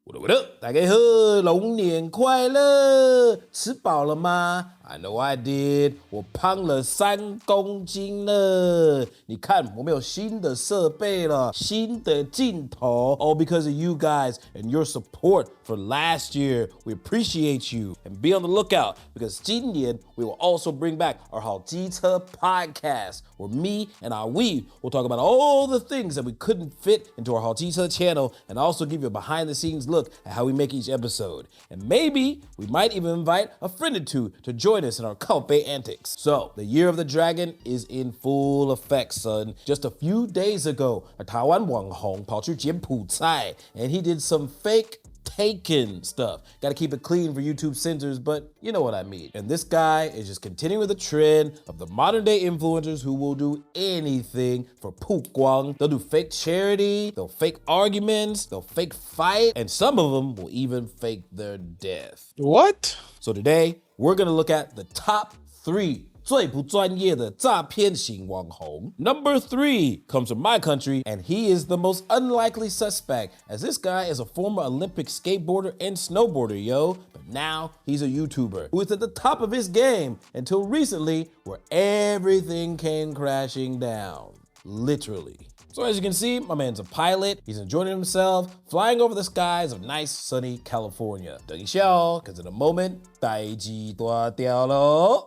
What up? 大家好，龙年快乐！吃饱了吗 ？I know I did。我胖了3公斤了。你看，我们有新的设备了，新的镜头。All because of you guys and your support for last year. We appreciate you and be on the lookout because 今年 we will also bring back our 好机车 podcast, where me and our we will talk about all the things that we couldn't fit into our 好机车 channel and also give you a behind-the-scenes look at how we make each episode. And maybe we might even invite a friend or two to join us in our 靠背 antics. So, the year of the dragon is in full effect, son. Just a few days ago, a 台湾网红跑去柬埔寨 and he did some fake taken stuff. Gotta keep it clean for YouTube censors, but you know what I mean. And this guy is just continuing with the trend of the modern day influencers who will do anything for 曝光. They'll do fake charity, they'll fake arguments, they'll fake fight, and some of them will even fake their death. What? So today, we're gonna look at the top 3最不专业的诈骗型网红. Number 3 comes from my country, and he is the most unlikely suspect, as this guy is a former Olympic skateboarder and snowboarder, yo. But now he's a YouTuber who is at the top of his game until recently, where everything came crashing down. Literally. So as you can see, my man's a pilot. He's enjoying himself, flying over the skies of nice, sunny California. 等一下哦, because in a moment, 代志大条咯.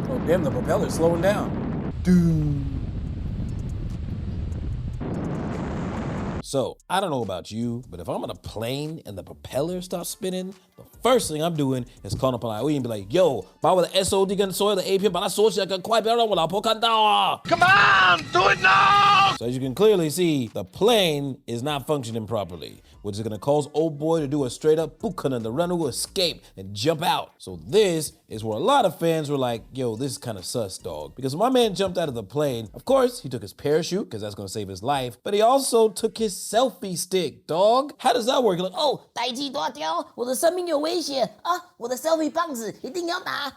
Oh, damn, the propeller's slowing down. Dude. So, I don't know about you, but if I'm on a plane and the propeller stops spinning, the first thing I'm doing is calling up on IOE and be like, yo, 把我的 SOD 跟所有的 A 片把它锁起来，赶快不要让我老婆看到啊 Come on, do it now! So as you can clearly see, the plane is not functioning properly, which is gonna cause old boy to do a straight up 不可能的任务 escape and jump out. So this is where a lot of fans were like, yo, this is kind of sus, dog. Because when my man jumped out of the plane, of course, he took his parachute, because that's gonna save his life, but he also took his selfie stick, dog. How does that work? Like, oh, 代志大条，我的生命有危险啊！我的 selfie 棒子一定要拿。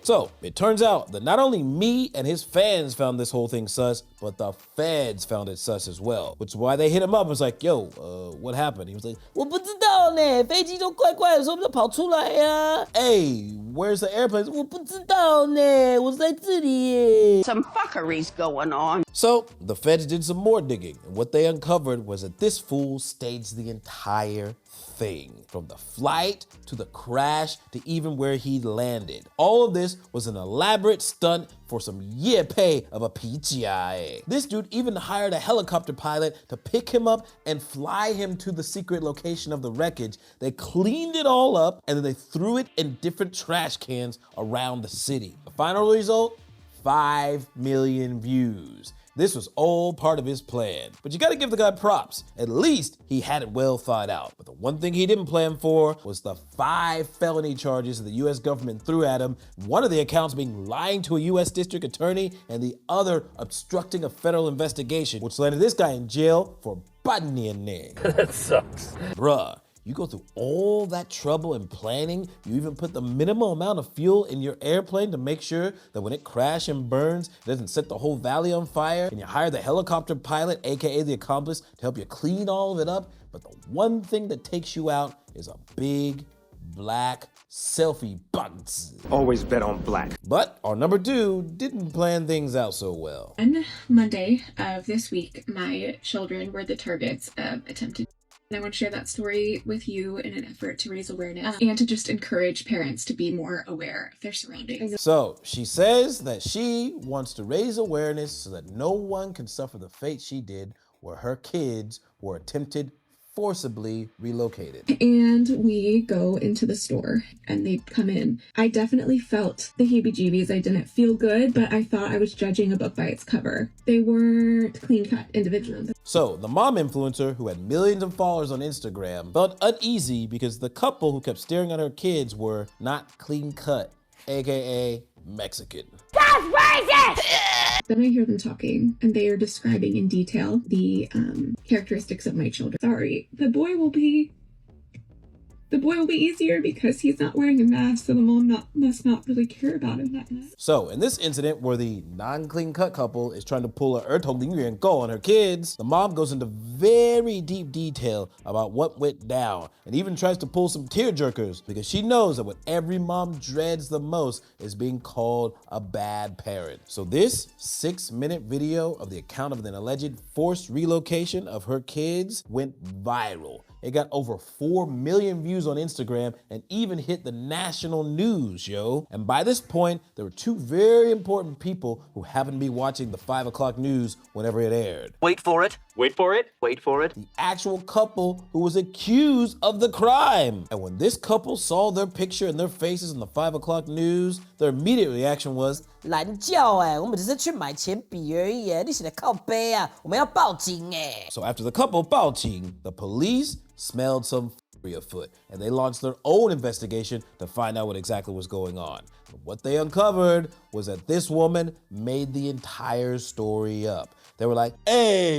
So it turns out that not only me and his fans found this whole thing sus, but the feds found it sus as well. Which is why they hit him up and was like, yo, what happened? He was like, 我不知道呢，飞机都怪怪的时候就跑出来呀。hey, where's the airplane? 我不知道呢，我在这里耶。Some fuckery's going on. So the feds did some more digging, and what they uncovered was that this fool staged the entire thing, from the flight to the crash to even where he landed. All of this was an elaborate stunt for some pay of a PGI. This dude even hired a helicopter pilot to pick him up and fly him to the secret location of the wreckage. They cleaned it all up and then they threw it in different trash cans around the city. The final result, 5 million views. This was all part of his plan. But you gotta give the guy props. At least he had it well thought out. But the one thing he didn't plan for was the 5 felony charges that the US government threw at him. One of the accounts being lying to a US district attorney and the other obstructing a federal investigation, which landed this guy in jail for bannianing. That sucks. Bruh. You go through all that trouble and planning. You even put the minimum amount of fuel in your airplane to make sure that when it crashes and burns, it doesn't set the whole valley on fire. And you hire the helicopter pilot, AKA the accomplice, to help you clean all of it up. But the one thing that takes you out is a big black selfie box. Always bet on black. But our number 2 didn't plan things out so well. On Monday of this week, my children were the targets of attempted. And I want to share that story with you in an effort to raise awareness and to just encourage parents to be more aware of their surroundings. So she says that she wants to raise awareness so that no one can suffer the fate she did, where her kids were attempted forcibly relocated. And we go into the store and they come in. I definitely felt the heebie-jeebies. I didn't feel good, but I thought I was judging a book by its cover. They weren't clean-cut individuals. So the mom influencer, who had millions of followers on Instagram, felt uneasy because the couple who kept staring at her kids were not clean-cut, aka Mexican. That's racist! Then I hear them talking, and they are describing in detail the characteristics of my children. Sorry, the boy will be the boy will be easier because he's not wearing a mask, so the mom must not really care about him that much. So, in this incident where the non-clean cut couple is trying to pull a 儿童零元购 on her kids, the mom goes into very deep detail about what went down and even tries to pull some tearjerkers because she knows that what every mom dreads the most is being called a bad parent. So this 6-minute video of the account of an alleged forced relocation of her kids went viral. It got over 4 million views on Instagram and even hit the national news, yo. And by this point, there were two very important people who happened to be watching the 5 o'clock news whenever it aired. Wait for it. Wait for it. Wait for it. The actual couple who was accused of the crime. And when this couple saw their picture and their faces on the 5 o'clock news, their immediate reaction was, 懒觉我们只是去买铅笔而已你写的靠背我们要报警So after the couple 报警, the police smelled some afoot, and they launched their own investigation to find out what exactly was going on. But what they uncovered was that this woman made the entire story up. They were like,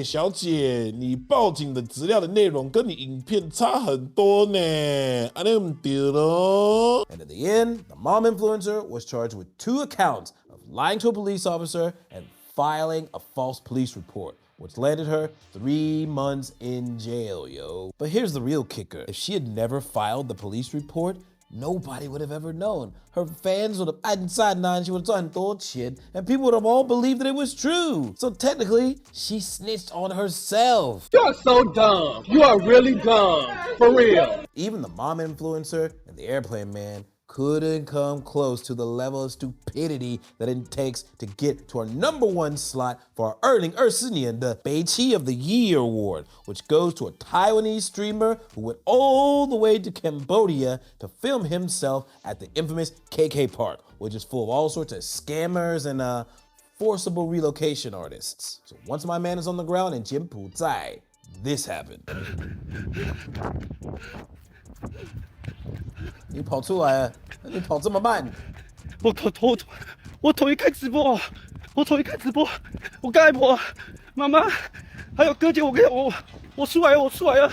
小姐，你报警的资料的内容跟你影片差很多呢，这样不对咯。And at the end, the mom influencer was charged with 2 accounts of lying to a police officer and filing a false police report, which landed her 3 months in jail, yo. But here's the real kicker. If she had never filed the police report, nobody would have ever known. Her fans would have 按赞and she would have 赚很多钱, and people would have all believed that it was true. So technically, she snitched on herself. You're so dumb. You are really dumb. For real. Even the mom influencer and the airplane man couldn't come close to the level of stupidity that it takes to get to our #1 slot for our 2024年的北七 of the Year award, which goes to a Taiwanese streamer who went all the way to Cambodia to film himself at the infamous KK Park, which is full of all sorts of scammers and forcible relocation artists. So once my man is on the ground in 柬埔寨, this happened. 你跑出来了，你跑这么慢？我头一开直播，我刚才跑，妈妈还有哥姐，我出来了。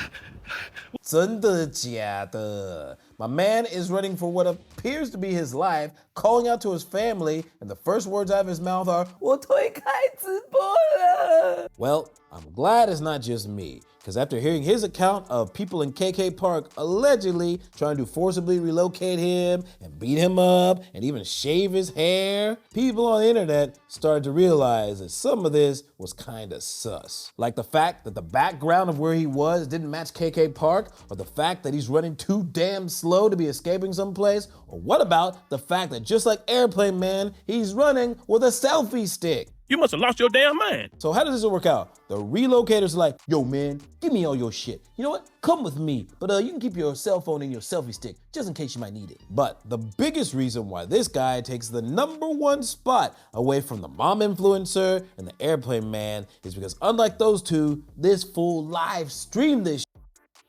真的假的？ My man is running for what appears to be his life, calling out to his family, and the first words out of his mouth are, 我推开直播了。 Well, I'm glad it's not just me, because after hearing his account of people in KK Park allegedly trying to forcibly relocate him and beat him up and even shave his hair, people on the internet started to realize that some of this was kind of sus. Like the fact that the background of where he was didn't match KK Park, or the fact that he's running too damn slow to be escaping someplace, or what about the fact that just like Airplane Man, he's running with a selfie stick? You must have lost your damn mind. So how does this work out? The relocators are like, yo man, give me all your shit. You know what? Come with me, but you can keep your cell phone and your selfie stick just in case you might need it. But the biggest reason why this guy takes the #1 spot away from the mom influencer and the Airplane Man is because unlike those two, this fool live streamed this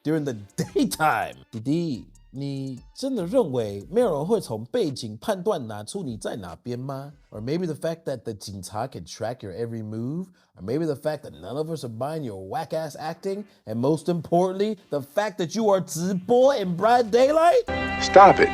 during the daytime. 弟弟，你真的认为没有人会从背景判断拿出你在哪边吗？ Or maybe the fact that the 警察 can track your every move? Or maybe the fact that none of us are buying your whack-ass acting? And most importantly, the fact that you are 直播 in broad daylight? Stop it.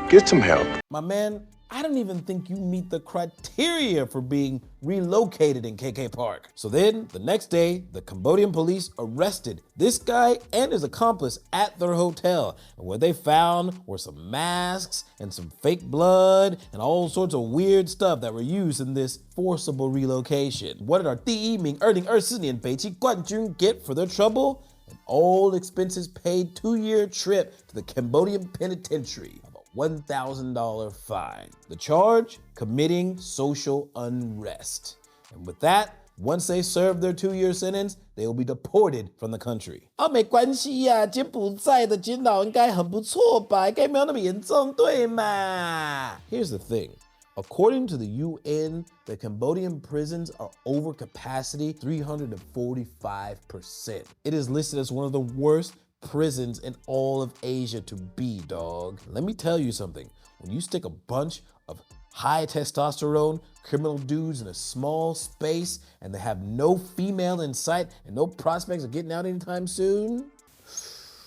Get some help. My man, I don't even think you meet the criteria for being relocated in KK Park. So then, the next day, the Cambodian police arrested this guy and his accomplice at their hotel. And what they found were some masks and some fake blood and all sorts of weird stuff that were used in this forcible relocation. What did our 第一名2024年北七冠军 get for their trouble? An all expenses paid 2-year trip to the Cambodian penitentiary. $1,000 fine. The charge? Committing social unrest. And with that, once they serve their 2-year sentence, they will be deported from the country. 没关系呀，柬埔寨的监牢应该很不错吧，应该没有那么严重，对嘛？ Here's the thing. According to the UN, the Cambodian prisons are over capacity 345%. It is listed as one of the worst prisons in all of Asia to be, dog. Let me tell you something. When you stick a bunch of high testosterone criminal dudes in a small space and they have no female in sight and no prospects of getting out anytime soon,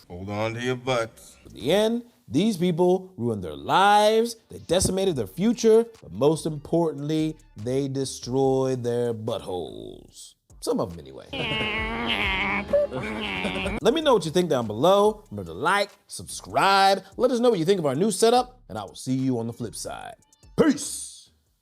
Hold on to your butts. In the end, these people ruined their lives, they decimated their future, but most importantly, they destroyed their buttholes. Some of them anyway. Let me know what you think down below. Remember to like, subscribe, let us know what you think of our new setup, and I will see you on the flip side. Peace!